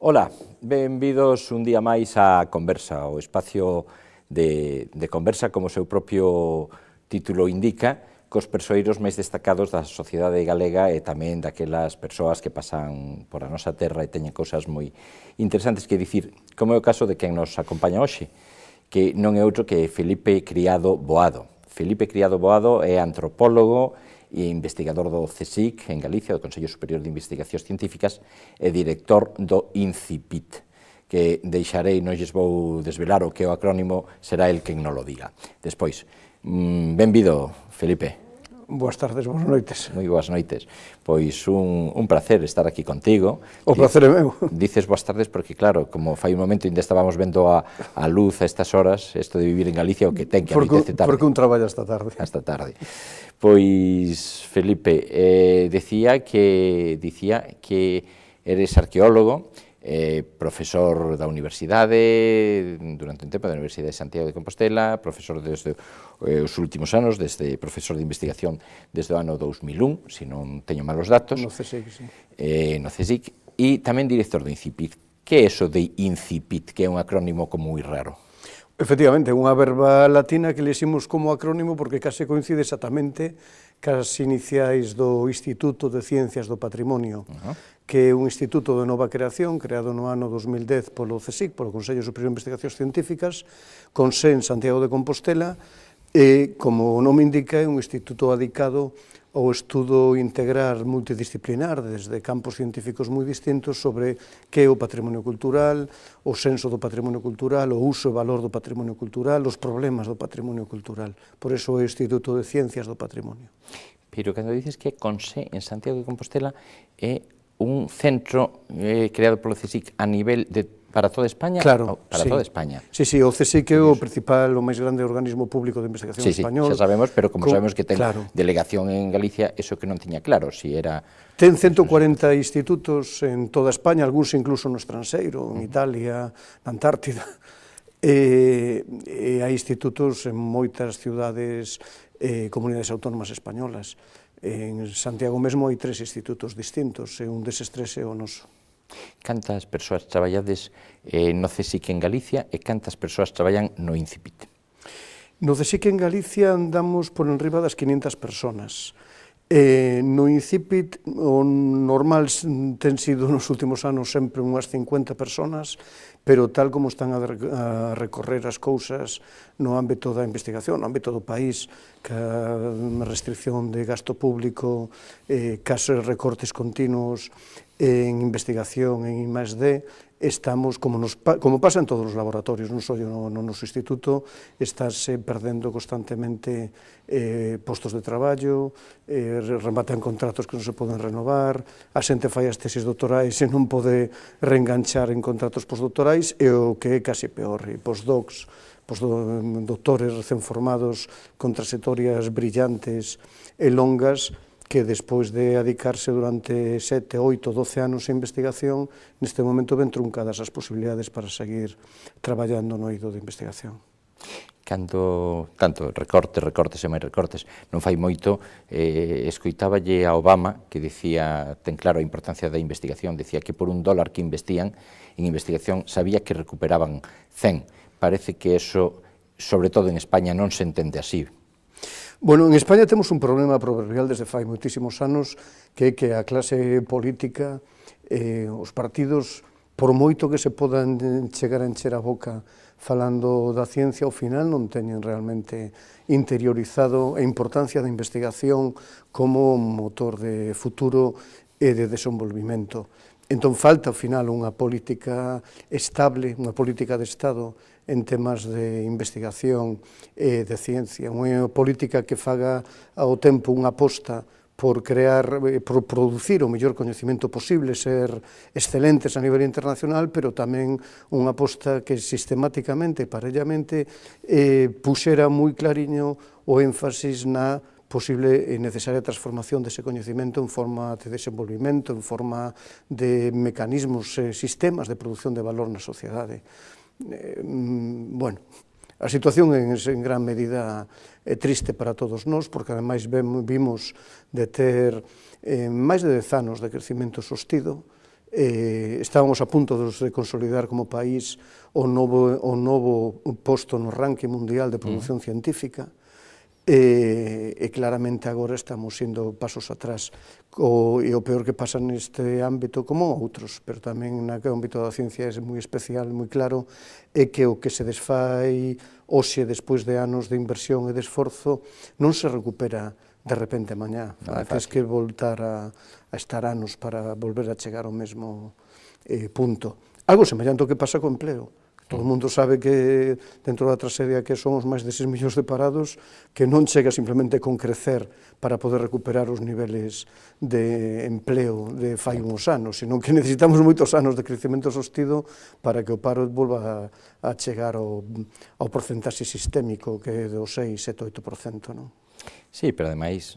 Ola, benvidos un día máis á Conversa, o espacio de conversa, como o seu propio título indica, cos persoeiros máis destacados da sociedade galega e tamén daquelas persoas que pasan por a nosa terra e teñen cousas moi interesantes que dicir, como é o caso de quen nos acompaña hoxe, que non é outro que Felipe Criado Boado. Felipe Criado Boado é antropólogo e investigador do CSIC en Galicia, do Consello Superior de Investigacións Científicas, e director do INCIPIT, que deixarei, non lles vou desvelar o que o acrónimo, será el quen non lo diga. Despois, benvido, Felipe. Boas tardes, boas noites. Moi boas noites. Pois un placer estar aquí contigo. O placer é meu. Dices boas tardes porque, claro, como fai un momento ainda estábamos vendo a luz a estas horas, isto de vivir en Galicia, o que ten que anoitece tarde. Porque un traballa esta tarde. Hasta tarde. Pois, Felipe, dicía que eres arqueólogo, profesor da universidade, durante un tempo da Universidade de Santiago de Compostela, profesor desde os últimos anos, desde profesor de investigación desde o ano 2001, se non teño malos datos. No CSIC, sí. No CSIC, e tamén director do INCIPIT. Que é eso de INCIPIT, que é un acrónimo como moi raro? Efectivamente, unha verba latina que leximos como acrónimo porque case coincide exactamente cas iniciais do Instituto de Ciencias do Patrimonio, que é un instituto de nova creación, creado no ano 2010 polo CSIC, polo Consello Superior de Investigacións Científicas, con sé en Santiago de Compostela, e, como o nome indica, é un instituto dedicado ao estudo integral multidisciplinar desde campos científicos moi distintos sobre que é o patrimonio cultural, o senso do patrimonio cultural, o uso e valor do patrimonio cultural, os problemas do patrimonio cultural. Por iso é o Instituto de Ciencias do Patrimonio. Pero cando dices que é CONSE en Santiago de Compostela é un centro creado polo CSIC a nivel para toda España? Claro, para toda España. Sí, o CSIC é o principal, o máis grande organismo público de investigación español. Sí, xa sabemos, pero como sabemos que ten delegación en Galicia, eso que non tiña claro, si era... Ten 140 institutos en toda España, algúns incluso no estranxeiro, en Italia, na Antártida, e hai institutos en moitas ciudades, comunidades autónomas españolas. En Santiago mesmo hai 3 institutos distintos, e un deses 3 é o noso. Cantas persoas traballades no CSIC en Galicia e cantas persoas traballan no INCIPIT? No CSIC en Galicia andamos por enriba das 500 personas. No INCIPIT o normal ten sido nos últimos anos sempre unhas 50 personas, pero tal como están a recorrer as cousas no ámbito da investigación, no ámbito do país, ca restricción de gasto público, casos recortes continuos en investigación, en I+D, estamos, como pasa en todos os laboratorios, non só no noso instituto, estáse perdendo constantemente postos de traballo, rematan contratos que non se poden renovar, a xente fai as tesis doutorais e non pode reenganchar en contratos postdoctorais, e o que é casi peor, postdocs, doutores recén formados con trayectorias brillantes e longas, que despois de dedicarse durante 7, 8, 12 anos a investigación, neste momento ven truncadas as posibilidades para seguir traballando no eido de investigación. Tanto recortes e máis recortes, non fai moito, escoitáballe a Obama, que dicía, ten claro a importancia da investigación, dicía que por $1 que investían en investigación sabía que recuperaban 100. Parece que eso, sobre todo en España, non se entende así. Bueno, en España temos un problema proverbial desde fai moitísimos anos, que é que a clase política, os partidos, por moito que se podan chegar a encher a boca falando da ciencia, ao final non teñen realmente interiorizado a importancia da investigación como motor de futuro e de desenvolvimento. Entón, falta, ao final, unha política estable, unha política de Estado en temas de investigación e de ciencia, unha política que faga ao tempo unha aposta por producir o mellor coñecemento posible, ser excelentes a nivel internacional, pero tamén unha aposta que sistemáticamente, parellamente, puxera moi clariño o énfasis na posible e necesaria transformación dese coñecemento en forma de desenvolvimento, en forma de mecanismos, sistemas de produción de valor na sociedade. Bueno, a situación en gran medida é triste para todos nós, porque ademais vimos de ter máis de 10 anos de crecimento sostido, estábamos a punto de consolidar como país o novo posto no ranking mundial de produción científica, e claramente agora estamos indo pasos atrás, e o peor que pasa neste ámbito, como outros, pero tamén no ámbito da ciencia é moi especial, moi claro, é que o que se desfai hoxe despois de anos de inversión e de esforzo non se recupera de repente mañá, tens que voltar a estar anos para volver a chegar ao mesmo punto. Algo semellante ao que pasa co empleo. Todo o mundo sabe que dentro da tragedia que somos máis de 6 millóns de parados, que non chega simplemente con crecer para poder recuperar os niveles de empleo de fai uns anos, sino que necesitamos moitos anos de crecemento sostido para que o paro volva a chegar ao porcentaxe sistémico que é do 6, 7, 8%, non? Sí, pero ademais,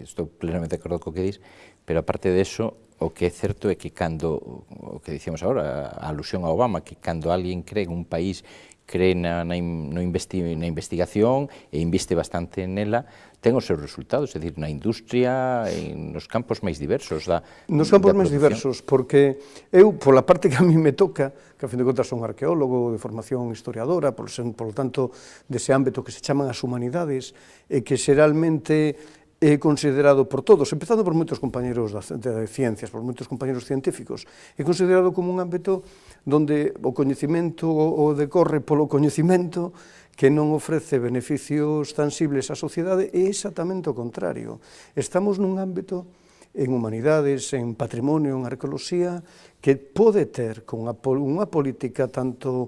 estou plenamente de acordo co que dis, pero aparte de eso, o que é certo é que cando, o que dicíamos agora, a alusión a Obama, que cando alguén cree en un país, cree na investigación e investe bastante nela, ten os seus resultados, é dicir, na industria, nos campos máis diversos da produción. Nos campos máis diversos, porque eu, pola parte que a mí me toca, que a fin de contas son arqueólogo de formación historiadora, por lo tanto, dese ámbito que se chaman as humanidades, e que xeralmente é considerado por todos, empezando por moitos compañeros de ciencias, por moitos compañeros científicos, é considerado como un ámbito onde o coñecemento o decorre polo coñecemento que non ofrece beneficios tangibles á sociedade, é exactamente o contrario. Estamos nun ámbito en humanidades, en patrimonio, en arqueoloxía, que pode ter con unha política tanto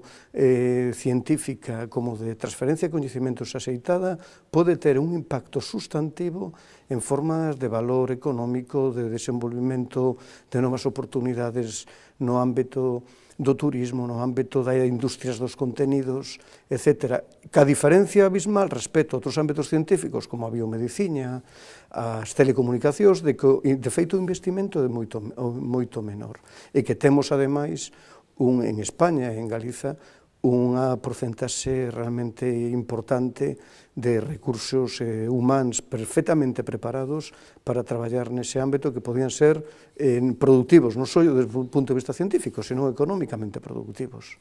científica como de transferencia de coñecementos axeitada, pode ter un impacto sustantivo en formas de valor económico, de desenvolvemento de novas oportunidades no ámbito do turismo, no ámbito das industrias dos contenidos, etc. Ca diferencia abismal respecto a outros ámbitos científicos, como a biomedicina, as telecomunicacións, de feito o investimento é moito menor. E que temos, ademais, en España e en Galiza, unha porcentaxe realmente importante de recursos humanos perfectamente preparados para traballar nese ámbito que podían ser productivos, non só desde o punto de vista científico, sino económicamente productivos.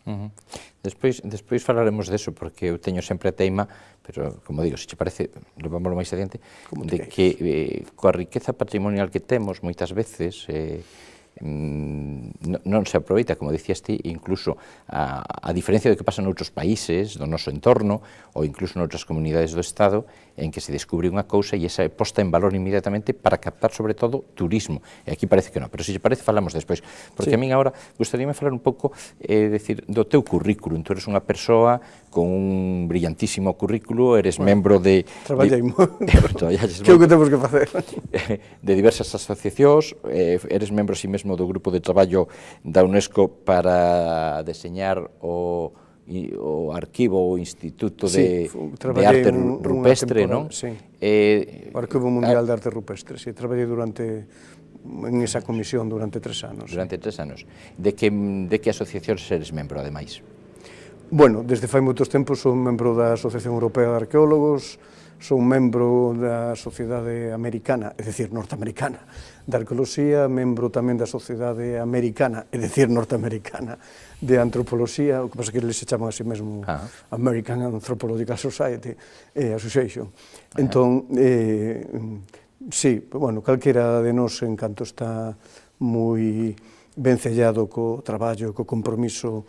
Despois falaremos deso, porque eu teño sempre a teima, pero, como digo, se che parece, levámoslo máis adiante, de que coa riqueza patrimonial que temos, moitas veces, non se aproveita, como dicías ti, incluso a diferencia do que pasa noutros países, do noso entorno, ou incluso noutras comunidades do Estado, en que se descubre unha cousa e esa é posta en valor inmediatamente para captar, sobre todo, turismo. E aquí parece que non, pero se lle parece, falamos despois. Porque a min agora gustaríame falar un pouco, decir, do teu currículum. Tu eres unha persoa con un brillantísimo currículo, eres membro de... Traballeimo. Que é o que temos que facer? De diversas asociacións, eres membro, si mesmo, do grupo de traballo da UNESCO para deseñar o arquivo, o Instituto de Arte Rupestre, non? Sí, o Arquivo Mundial de Arte Rupestre, sí, traballei en esa comisión durante 3 anos. Durante 3 anos. De que asociacións eres membro, ademais? Bueno, desde fai moitos tempos son membro da Asociación Europea de Arqueólogos, son membro da Sociedade Americana, é dicir, norteamericana, de Arqueoloxía, membro tamén da Sociedade Americana, é dicir, norteamericana, de Antropoloxía, o que pasa que eles se chaman así mesmo American Anthropological Society, Association. Entón, sí, bueno, calquera de nós, en canto está moi vencellado co traballo, co compromiso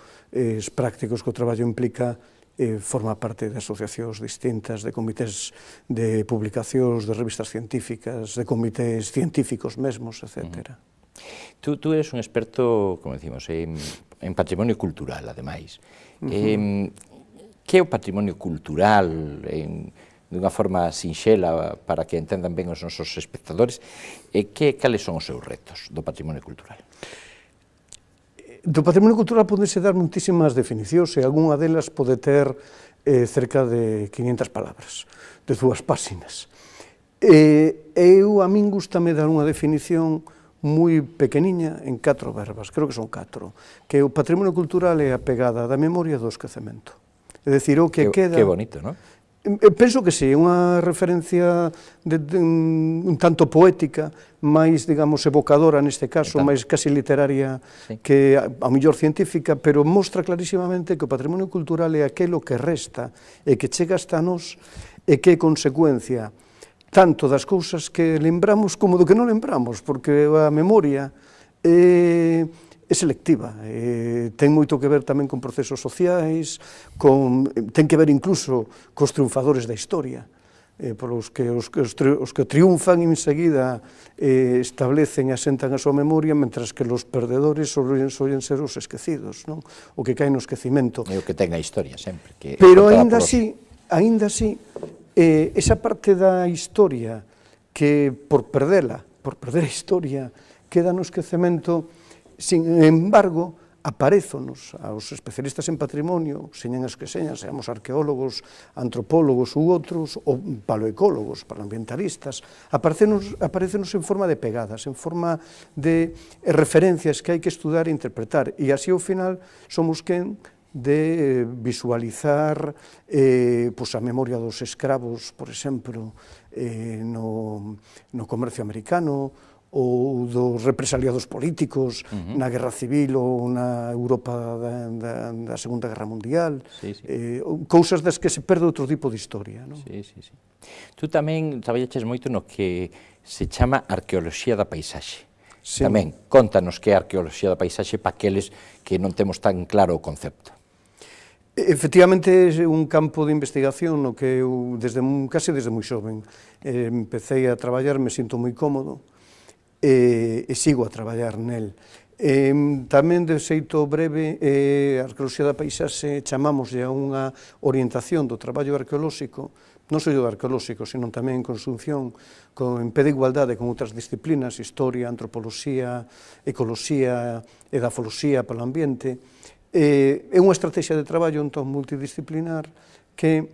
prácticos que o traballo implica, forma parte de asociacións distintas, de comités de publicacións, de revistas científicas, de comités científicos mesmos, etc. Tú eres un experto, como decimos, en patrimonio cultural, ademais. Que é o patrimonio cultural, dunha forma sinxela, para que entendan ben os nosos espectadores, e cales son os seus retos do patrimonio cultural? Do patrimonio cultural podense dar moitísimas definicións, e algunha delas pode ter cerca de 500 palabras, de 2 páxinas. A min gustame dar unha definición moi pequeniña en 4 verbas, creo que son 4, que o patrimonio cultural é a pegada da memoria do esquecemento. É dicir, o que queda... Que bonito, non? Penso que sí, unha referencia un tanto poética, máis, digamos, evocadora neste caso, máis casi literaria que a mellor científica, pero mostra clarísimamente que o patrimonio cultural é aquelo que resta e que chega hasta nós e que é consecuencia tanto das cousas que lembramos como do que non lembramos, porque a memoria é selectiva, ten moito que ver tamén con procesos sociais, ten que ver incluso cos triunfadores da historia, polos que os que triunfan enseguida establecen e asentan a súa memoria, mentras que os perdedores sollen ser os esquecidos, non? O que cae no esquecimento. É o que ten a historia sempre. Pero aínda así, esa parte da historia que por perder a historia, queda no esquecemento. Sin embargo, aparézonos aos especialistas en patrimonio, señan as que señan, seamos arqueólogos, antropólogos ou outros, ou paleoecólogos, paleoambientalistas, aparécenos en forma de pegadas, en forma de referencias que hai que estudar e interpretar, e así ao final somos quen de visualizar a memoria dos escravos, por exemplo, no comercio americano, ou dos represaliados políticos na Guerra Civil ou na Europa da Segunda Guerra Mundial, cousas das que se perde outro tipo de historia. Tú tamén traballaches moito no que se chama arqueoloxía da paisaxe. Tamén, contanos que é arqueoloxía da paisaxe para aqueles que non temos tan claro o concepto. Efectivamente, é un campo de investigación no que eu, casi desde moi xoven, empecé a traballar, me sinto moi cómodo, e sigo a traballar nel. Tamén, de xeito breve, a arqueoloxía da paisaxe chamámoslle a unha orientación do traballo arqueolóxico, non só do arqueolóxico, senón tamén en conxunción, en pé de igualdade con outras disciplinas, historia, antropoloxía, ecoloxía, edafoloxía polo ambiente. É unha estrategia de traballo entón multidisciplinar que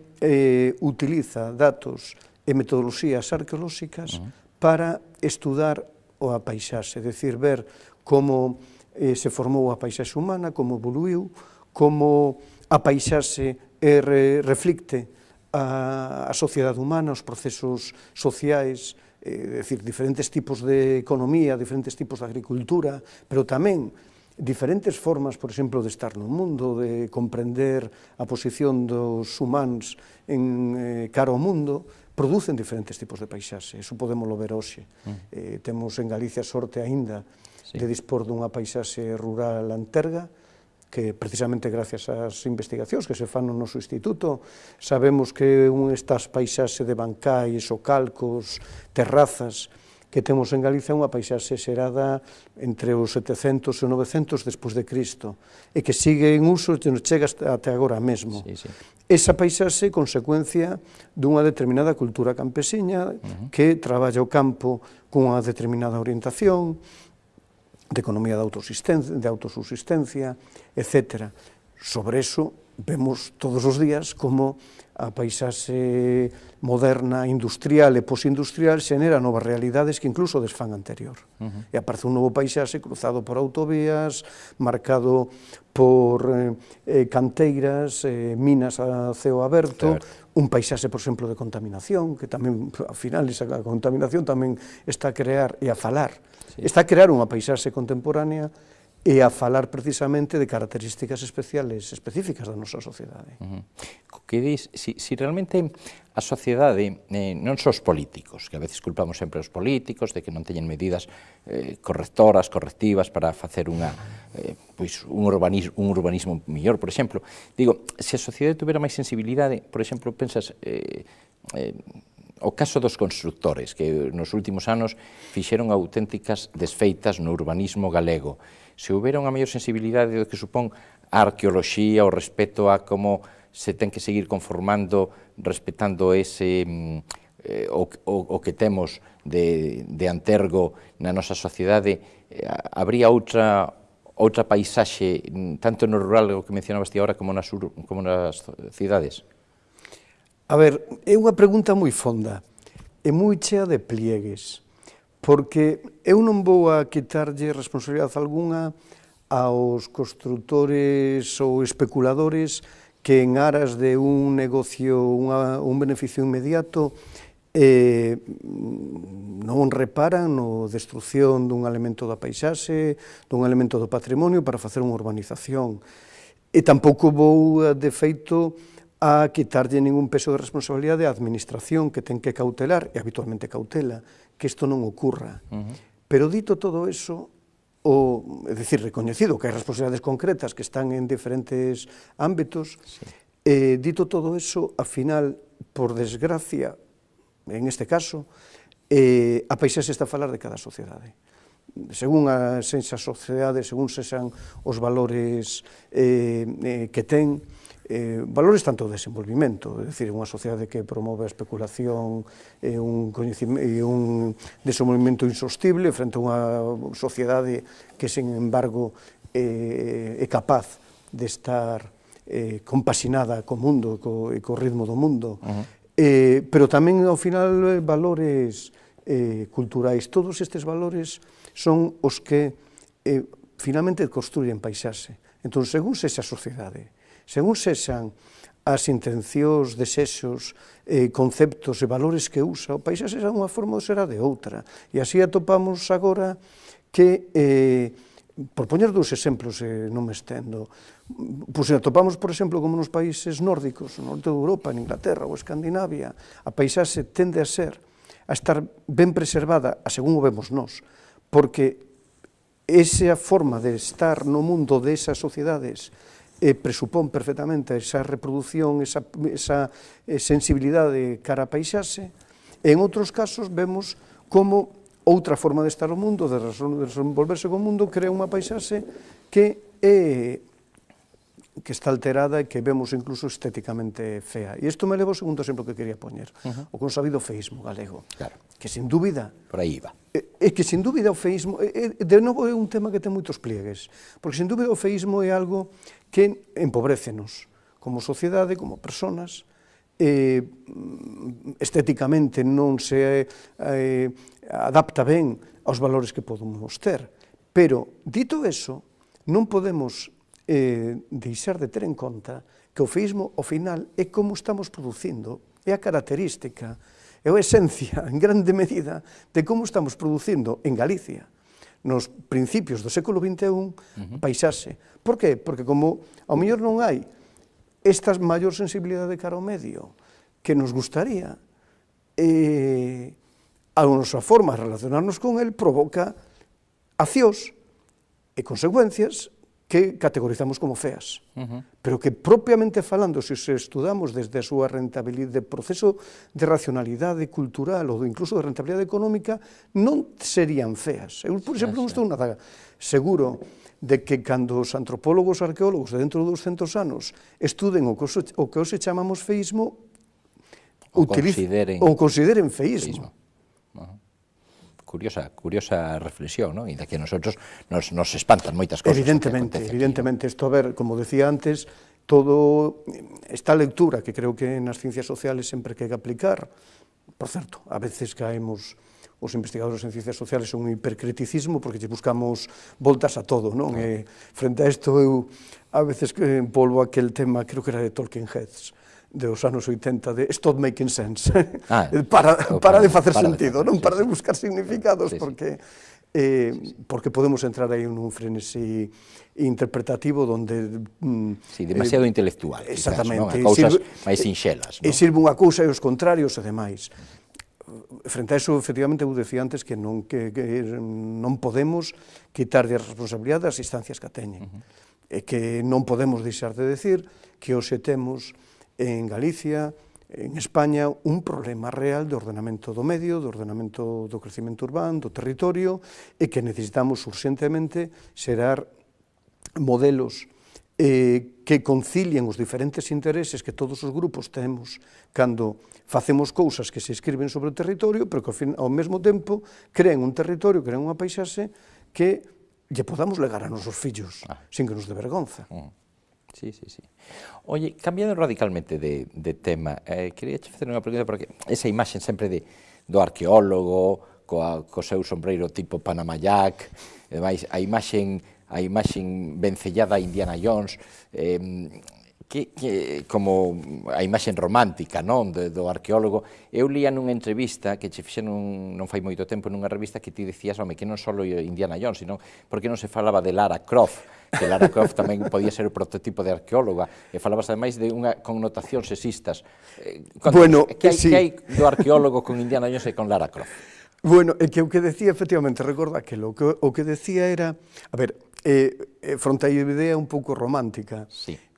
utiliza datos e metodoloxías arqueolóxicas para estudar a paisaxe, é dicir, ver como se formou a paisaxe humana, como evoluiu, como a paisaxe reflicte a sociedade humana, os procesos sociais, é dicir, diferentes tipos de economía, diferentes tipos de agricultura, pero tamén diferentes formas, por exemplo, de estar no mundo, de comprender a posición dos humanos cara ao mundo, producen diferentes tipos de paisaxe, iso podémoslo ver hoxe. Temos en Galicia sorte aínda de dispor dunha paisaxe rural anterga, que precisamente gracias ás investigacións que se fan no noso instituto, sabemos que estas paisaxe de bancais, ocalcos, terrazas, que temos en Galicia unha paisaxe xerada entre os 700 e 900 despois de Cristo, e que sigue en uso e nos chega até agora mesmo. Esa paisaxe é consecuencia dunha determinada cultura campesiña que traballa o campo cunha determinada orientación, de economía de autosubsistencia, etc. Sobre eso vemos todos os días como a paisaxe moderna, industrial e postindustrial xenera novas realidades que incluso desfán anterior. E aparece un novo paisaxe cruzado por autovías, marcado por canteiras, minas a ceo aberto, un paisaxe, por exemplo, de contaminación, que tamén, ao final, esa contaminación tamén está a crear e a falar, está a crear unha paisaxe contemporánea e a falar precisamente de características específicas da nosa sociedade. Que dis, si realmente a sociedade, non só os políticos, que a veces culpamos sempre os políticos de que non teñen medidas correctoras, correctivas para facer un urbanismo mellor, por exemplo, digo, se a sociedade tuvera máis sensibilidade, por exemplo, pensas o caso dos constructores, que nos últimos anos fixeron auténticas desfeitas no urbanismo galego. Se houbera unha maior sensibilidade do que supón a arqueoloxía, o respeto a como se ten que seguir conformando, respetando ese o que temos de antergo na nosa sociedade, habría outra paisaxe, tanto no rural, o que mencionabas ti agora, como nas cidades? A ver, é unha pregunta moi fonda, e moi chea de pliegues, porque eu non vou a quitarlle responsabilidade algunha aos constructores ou especuladores que en aras de un negocio, un beneficio inmediato, non reparan no destrucción dun elemento da paisaxe, dun elemento do patrimonio para facer unha urbanización. E tampouco vou, de feito, a quitarlle ningún peso de responsabilidade á administración que ten que cautelar, e habitualmente cautela, que isto non ocurra. Pero dito todo eso, é dicir, recoñecido que hai responsabilidades concretas que están en diferentes ámbitos, dito todo eso, a final, por desgracia, en este caso, a paisaxe está a falar de cada sociedade. Según sexa a sociedade, según sexan os valores que ten, valores tanto de desenvolvimento, é dicir, unha sociedade que promove a especulación e un desenvolvimento insostible frente a unha sociedade que, sin embargo, é capaz de estar compaxinada co mundo e co ritmo do mundo, pero tamén, ao final, valores culturais. Todos estes valores son os que finalmente construyen paisaxe. Entón, según sexa a sociedade, según sexan as intencións, desexos, conceptos e valores que usa, o paisaxe será unha forma ou será de outra. E así atopamos agora que, por poñer dous exemplos, non me estendo, pois atopamos, por exemplo, como nos países nórdicos, no norte de Europa, en Inglaterra ou Escandinavia, a paisaxe tende a estar ben preservada, a según o vemos nós, porque esa forma de estar no mundo desas sociedades presupón perfectamente esa reproducción, esa sensibilidade cara a paisaxe, e en outros casos vemos como outra forma de estar no mundo, de desenvolverse co mundo, crea unha paisaxe que está alterada e que vemos incluso estéticamente fea. E isto me leva ao segundo exemplo que quería poñer, o consabido feísmo galego, que sin dúbida... Por aí va. É que sin dúbida o feísmo, de novo é un tema que ten moitos pliegues, porque sin dúbida o feísmo é algo que empobrécenos como sociedade, como personas, estéticamente non se adapta ben aos valores que podemos ter, pero, dito eso, non podemos deixar de ter en conta que o feísmo, ao final, é como estamos producindo, é a característica, é a esencia, en grande medida, de como estamos producindo en Galicia, nos principios do século XXI, paisaxe. Por que? Porque como ao mellor non hai esta maior sensibilidade cara ao medio que nos gustaría, a nosa forma de relacionarnos con el provoca accións e consecuencias que categorizamos como feas, pero que propiamente falando, se estudamos desde a súa rentabilidade, proceso de racionalidade cultural ou incluso de rentabilidade económica, non serían feas. Eu, por exemplo, non estou nada seguro de que cando os antropólogos, arqueólogos, de dentro de 200 anos, estuden o que hoxe chamamos feísmo, ou consideren feísmo. Curiosa reflexión, ¿no? E da que nosotros nos espantan moitas cosas. Evidentemente, isto, a ver, como decía antes, todo esta lectura que creo que nas ciencias sociales sempre que hai que aplicar, por certo, a veces caemos, os investigadores en ciencias sociales son un hipercriticismo porque buscamos voltas a todo, non? E frente a isto, eu a veces volvo aquel tema, creo que era de Talking Heads, dos anos 80, de stop making sense, para de facer sentido, non para de buscar significados, porque podemos entrar aí nun frenesí interpretativo donde... Sí, demasiado intelectual, exactamente, cousas máis sinxelas. E sirve unha cousa e os contrarios e demais. Frente a eso, efectivamente, eu decía antes que non podemos quitar de responsabilidade as instancias que teñen, e que non podemos deixar de decir que hoxe temos en Galicia, en España, un problema real de ordenamento do medio, de ordenamento do crecimento urbano, do territorio, e que necesitamos urxentemente xerar modelos que concilien os diferentes intereses que todos os grupos temos cando facemos cousas que se escriben sobre o territorio, pero que ao mesmo tempo creen un territorio, creen unha paisaxe que lle podamos legar a nosos fillos, sin que nos dé vergonza. Sí. Oye, cambiando radicalmente de tema, quería facer unha pregunta, porque esa imaxe sempre do arqueólogo, co seu sombreiro tipo Panama Jack, e demais, a imaxe vencellada a Indiana Jones, como a imaxe romántica, non, do arqueólogo. Eu lía nunha entrevista que che fixeron non fai moito tempo nunha revista que ti dicías, home, que non só Indiana Jones, sino porque non se falaba de Lara Croft, que Lara Croft tamén podía ser o prototipo de arqueóloga, e falabas ademais de unha connotación sexistas. Bueno, que hai do arqueólogo con Indiana Jones e con Lara Croft? Bueno, é que o que decía, efectivamente, recorda aquilo, o que decía era, a ver, fronte a idea un pouco romántica,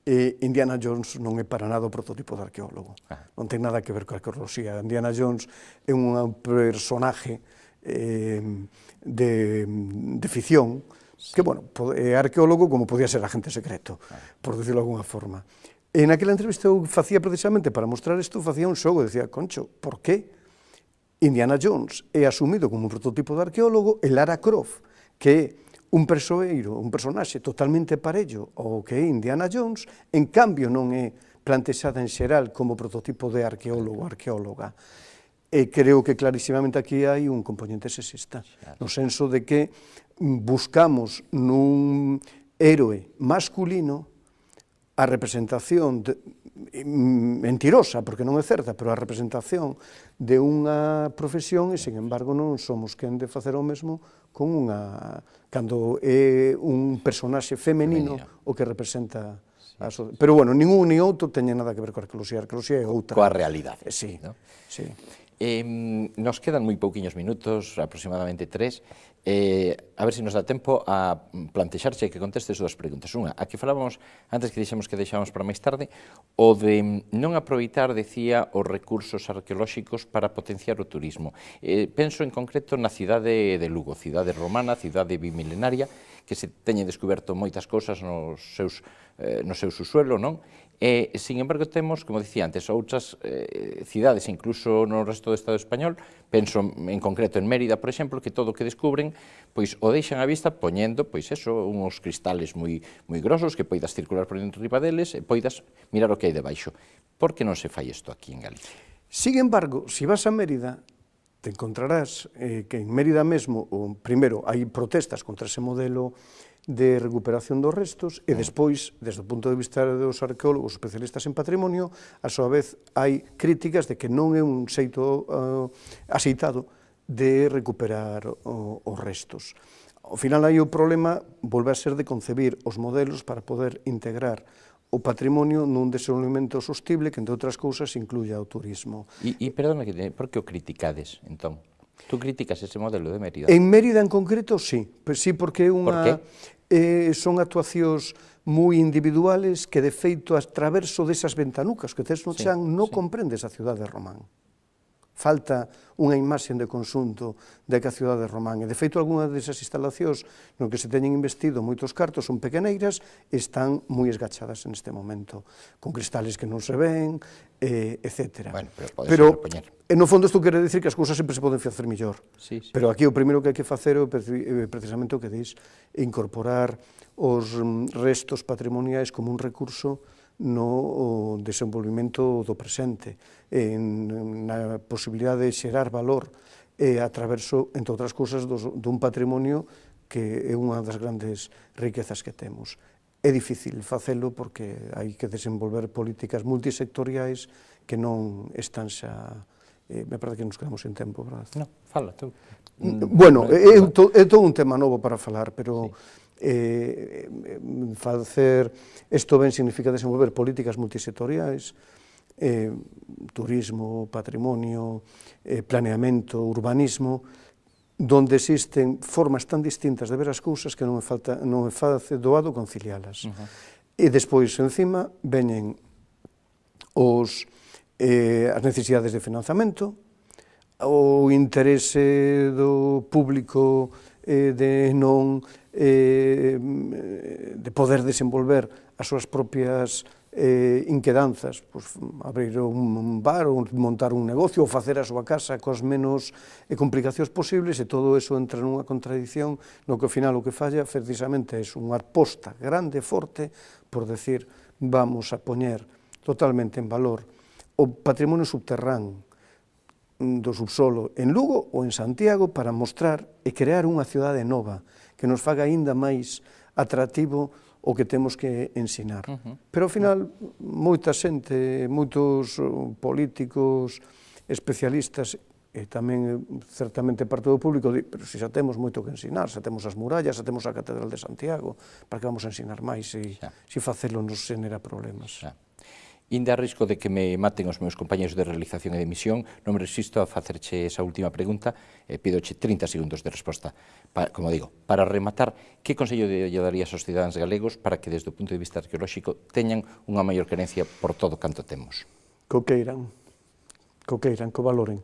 Indiana Jones non é para nada o prototipo de arqueólogo, non ten nada que ver coa arqueoloxía. Indiana Jones é un personaje de ficción que, bueno, é arqueólogo como podía ser agente secreto, por decirlo de alguna forma. En aquela entrevista eu facía precisamente para mostrar isto, facía un xogo, decía, concho, por que Indiana Jones é asumido como un prototipo de arqueólogo e Lara Croft, que é un persoeiro, un personaxe totalmente parello ao que é Indiana Jones, en cambio non é plantexada en xeral como prototipo de arqueólogo ou arqueóloga. E creo que clarísimamente aquí hai un componente sexista, no senso de que buscamos nun héroe masculino a representación mentirosa, porque non é certa, pero a representación de unha profesión e, sin embargo, non somos quen de facer o mesmo con unha... cando é un personaxe femenino o que representa a sociedade. Pero, bueno, ningún ni outro teñen nada que ver coa arqueoloxía. A arqueoloxía é outra. Coa realidade. Sí, sí. Nos quedan moi pouquiños minutos, aproximadamente 3, a ver se nos dá tempo a plantexarche que contestes dúas preguntas. Unha, a que falábamos antes que deixamos para máis tarde, o de non aproveitar, decía, os recursos arqueolóxicos para potenciar o turismo. Penso en concreto na cidade de Lugo, cidade romana, cidade bimilenaria, que se teñen descoberto moitas cousas no seu subsuelo, non? Sin embargo, temos, como dicía antes, outras cidades, incluso no resto do Estado español, penso en concreto en Mérida, por exemplo, que todo o que descubren, pois o deixan á vista poñendo, pois eso, uns cristales moi grosos que poidas circular por dentro riba deles e poidas mirar o que hai debaixo. Por que non se fai isto aquí en Galicia? Sin embargo, se vas a Mérida, te encontrarás que en Mérida mesmo, primeiro, hai protestas contra ese modelo de recuperación dos restos e despois, desde o punto de vista dos arqueólogos especialistas en patrimonio, a súa vez hai críticas de que non é un xeito axeitado de recuperar os restos. Ao final hai o problema, volve a ser de concebir os modelos para poder integrar o patrimonio nun desenvolvemento sostible que, entre outras cousas, incluya o turismo. Perdona, por que o criticades, entón? Tú criticas ese modelo de Mérida? En Mérida en concreto, sí. Sí, porque Por son actuacións moi individuales que, de feito, a traverso desas ventanucas que tes no chan, non comprendes a cidade de Román. Falta unha imaxe de conxunto de que a cidade de Román. E, de feito, algunhas desas instalacións no que se teñen investido moitos cartos son pequeneiras e están moi esgachadas neste momento, con cristales que non se ven, etc. Bueno, pero podes repoñer. No fondo, isto quere dicir que as cousas sempre se poden facer mellor. Pero aquí o primeiro que hai que facer é precisamente o que dis, incorporar os restos patrimoniais como un recurso no desenvolvimento do presente, na posibilidade de xerar valor a traverso, entre outras cousas, dun patrimonio que é unha das grandes riquezas que temos. É difícil facelo porque hai que desenvolver políticas multisectoriais que non están xa... Me parece que nos quedamos sen tempo, verdad? Non, fala tú. Bueno, é todo un tema novo para falar, pero facer isto ben significa desenvolver políticas multisectoriais, turismo, patrimonio, planeamento, urbanismo, donde existen formas tan distintas de ver as cousas que non é fácil doado concilialas. E despois, encima, veñen as necesidades de financiamento, o interese do público de poder desenvolver as súas propias inquedanzas, abrir un bar ou montar un negocio ou facer a súa casa cos menos complicacións posibles, e todo eso entra nunha contradición no que ao final o que falla precisamente é unha aposta grande e forte por decir vamos a poñer totalmente en valor o patrimonio subterráneo do subsolo en Lugo ou en Santiago para mostrar e crear unha cidade nova que nos faga aínda máis atractivo o que temos que ensinar. Pero, ao final, moita xente, moitos políticos, especialistas, e tamén, certamente, parte do público, pero se xa temos moito que ensinar, xa temos as murallas, xa temos a Catedral de Santiago, para que vamos a ensinar máis se facelo nos xenera problemas? Inda a risco de que me maten os meus compañeros de realización e de emisión, non me resisto a facerche esa última pregunta e pidoche 30 segundos de resposta. Como digo, para rematar, que consello lle darías aos cidadáns galegos para que, desde o punto de vista arqueolóxico, teñan unha maior querencia por todo canto temos? Co queiran, co valoren,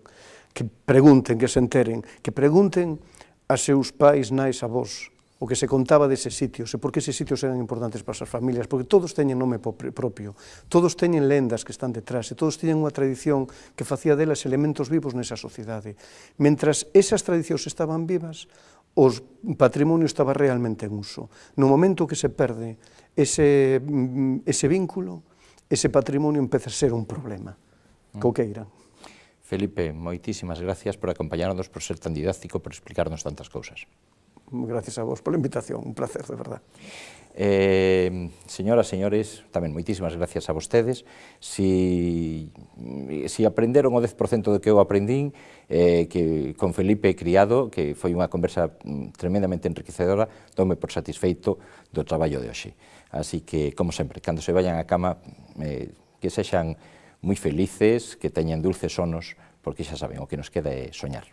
que pregunten, que se enteren, que pregunten a seus pais, nais, avós, o que se contaba deses sitios, e por que eses sitios eran importantes para as familias, porque todos teñen nome propio, todos teñen lendas que están detrás, e todos teñen unha tradición que facía delas elementos vivos nesa sociedade. Mentras esas tradicións estaban vivas, o patrimonio estaba realmente en uso. No momento que se perde ese vínculo, ese patrimonio empeza a ser un problema. Co que irán. Felipe, moitísimas gracias por acompañarnos, por ser tan didáctico, por explicarnos tantas cousas. Gracias a vos pola invitación, un placer, de verdad. Señoras, señores, tamén moitísimas gracias a vostedes. Si aprenderon o 10% do que eu aprendín, que con Felipe Criado, que foi unha conversa tremendamente enriquecedora, doume por satisfeito do traballo de hoxe. Así que, como sempre, cando se vayan á cama, que sexan moi felices, que teñan dulces sonos, porque xa saben, o que nos queda é soñar.